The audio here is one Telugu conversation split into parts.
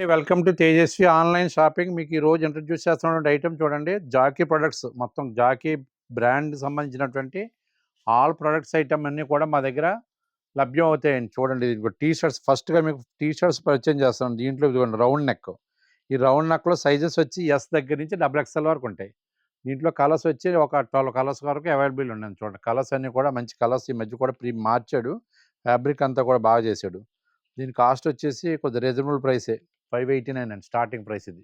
Welcome to Tejaswi online shopping. మీకు ఈరోజు ఇంట్రడ్యూస్ చేస్తున్నటువంటి ఐటమ్ చూడండి. జాకీ ప్రొడక్ట్స్, మొత్తం జాకీ బ్రాండ్ సంబంధించినటువంటి ఆల్ ప్రొడక్ట్స్ ఐటమ్ అన్నీ కూడా మా దగ్గర లభ్యం అవుతాయండి. చూడండి, ఇది టీ షర్ట్స్. ఫస్ట్గా మీకు టీ షర్ట్స్ పరిచయం చేస్తాను. దీంట్లో ఇదిగోండి రౌండ్ నెక్. ఈ రౌండ్ నెక్లో సైజెస్ వచ్చి ఎస్ దగ్గర నుంచి XXL వరకు ఉంటాయి. దీంట్లో కలర్స్ వచ్చి ఒక 12 కలర్స్ వరకు అవైలబుల్ ఉన్నాయి. చూడండి, కలర్స్ అన్నీ కూడా మంచి కలర్స్. ఈ మధ్య కూడా మార్చాడు, ఫ్యాబ్రిక్ అంతా కూడా బాగా చేశాడు. దీని కాస్ట్ వచ్చేసి కొద్దిగా రీజనబుల్ ప్రైసే, 589 అండి స్టార్టింగ్ ప్రైస్. ఇది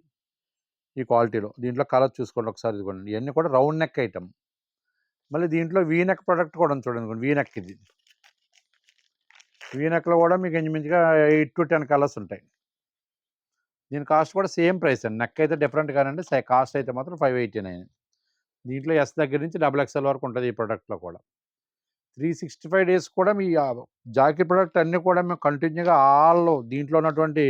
ఈ క్వాలిటీలో. దీంట్లో కలర్ చూసుకోండి ఒకసారి. ఇదిగోండి, ఇవన్నీ కూడా రౌండ్ నెక్ ఐటమ్. మళ్ళీ దీంట్లో వీ నెక్ ప్రోడక్ట్ కూడా ఉంది చూడండి. V neck. ఇది వీ నెక్లో కూడా మీకు ఇంచుమించుగా 8 to 10 కలర్స్ ఉంటాయి. దీని కాస్ట్ కూడా సేమ్ ప్రైస్ అండి. నెక్ అయితే డిఫరెంట్ కానండి, కాస్ట్ అయితే మాత్రం 589. దీంట్లో ఎస్ దగ్గర నుంచి XXL వరకు ఉంటుంది ఈ ప్రోడక్ట్లో కూడా. 365 డేస్ కూడా మీ జాకీ ప్రోడక్ట్ అన్నీ కూడా మేము కంటిన్యూగా ఆల్ దీంట్లో ఉన్నటువంటి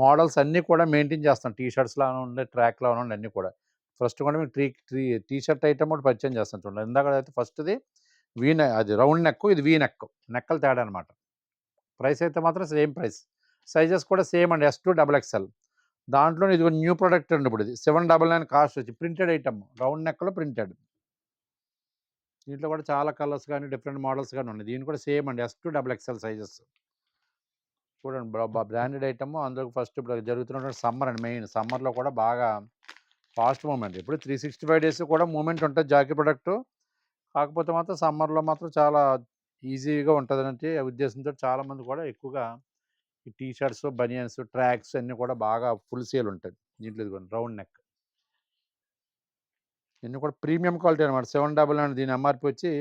మోడల్స్ అన్నీ కూడా మెయింటైన్ చేస్తాం. టీ షర్ట్స్లో ఉండే, ట్రాక్లో ఉండే అన్నీ కూడా. ఫస్ట్ కూడా మీకు టీ షర్ట్ ఐటమ్ కూడా పరిచయం చేస్తాం చూడండి. ఇందాక అయితే ఫస్ట్ది అది రౌండ్ నెక్, ఇది వీ నెక్. నెక్కలు తేడా అనమాట. ప్రైస్ అయితే మాత్రం సేమ్ ప్రైస్. సైజెస్ కూడా సేమ్ అండి, S to XXL. దాంట్లో ఇది న్యూ ప్రోడక్ట్ అండి. ఇప్పుడు ఇది 799 కాస్ట్ వచ్చి ప్రింటెడ్ ఐటమ్, రౌండ్ నెక్లో ప్రింటెడ్. దీంట్లో కూడా చాలా కలర్స్ కానీ డిఫరెంట్ మోడల్స్ కానీ ఉన్నాయి. దీని కూడా సేమ్ అండి, S to XXL సైజెస్. చూడండి, బ్రాండెడ్ ఐటమ్. అందులో ఫస్ట్ ఇప్పుడు జరుగుతున్నటువంటి సమ్మర్ అండి. మెయిన్ సమ్మర్లో కూడా బాగా ఫాస్ట్ మూమెంట్. ఇప్పుడు 365 డేస్ కూడా మూమెంట్ ఉంటుంది జాకీ ప్రొడక్ట్. కాకపోతే మాత్రం సమ్మర్లో మాత్రం చాలా ఈజీగా ఉంటుందనే ఉద్దేశంతో చాలామంది కూడా ఎక్కువగా ఈ టీ షర్ట్స్, బనియన్స్, ట్రాక్స్ అన్నీ కూడా బాగా ఫుల్ సేల్ ఉంటుంది. దీంట్లో ఇదిగోండి రౌండ్ నెక్. ఇవన్నీ కూడా ప్రీమియం క్వాలిటీ అనమాట. 799. దీని ఎంఆర్పి వచ్చి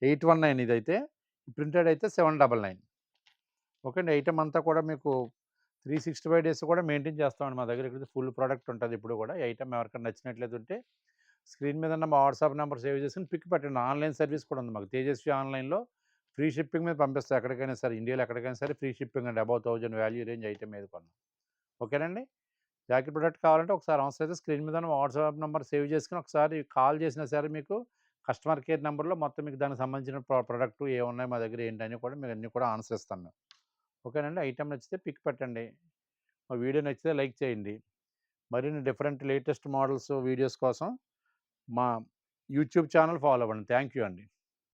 819. ఇదైతే ప్రింటెడ్ అయితే 799. ఓకే అండి. ఐటమ్ అంతా కూడా మీకు 365 డేస్ కూడా మెయింటైన్ చేస్తామండి మా దగ్గర. ఇక్కడ ఫుల్ ప్రోడక్ట్ ఉంటుంది ఇప్పుడు కూడా. ఈ ఐటమ్ ఎవరికైనా నచ్చినట్లయితే ఉంటే స్క్రీన్ మీద ఉన్న మా వాట్సాప్ నెంబర్ సేవ్ చేసుకుని పిక్ పెట్టండి. ఆన్లైన్ సర్వీస్ కూడా ఉంది మాకు. తేజస్వి ఆన్లైన్లో ఫ్రీ షిప్పింగ్ మీద పంపిస్తాం. ఎక్కడికైనా సరే, ఇండియాలో ఎక్కడికైనా సరే ఫ్రీ షిప్పింగ్ అండి. అబౌవ్ 1000 వాల్యూ రేంజ్ ఐటమ్ మీద కొన్నాం. ఓకేనండి. జాకెట్ ప్రొడక్ట్ కావాలంటే ఒకసారి అవసరం అయితే స్క్రీన్ మీద వాట్సాప్ నెంబర్ సేవ్ చేసుకుని ఒకసారి కాల్ చేసినా సరే మీకు కస్టమర్ కేర్ నెంబర్లో మొత్తం మీకు దానికి సంబంధించిన ప్రోడక్ట్ ఏమున్నాయి మా దగ్గర ఏంటని కూడా మీకు అన్నీ కూడా ఆన్సర్ ఇస్తాం మేము. ఓకేనండి. ఐటమ్ నచ్చితే పిక్ పెట్టండి. మా వీడియో నచ్చితే లైక్ చేయండి. మరిన్ని డిఫరెంట్ లేటెస్ట్ మోడల్స్ వీడియోస్ కోసం మా యూట్యూబ్ ఛానల్ ఫాలో అవ్వండి. థ్యాంక్ యూ అండి.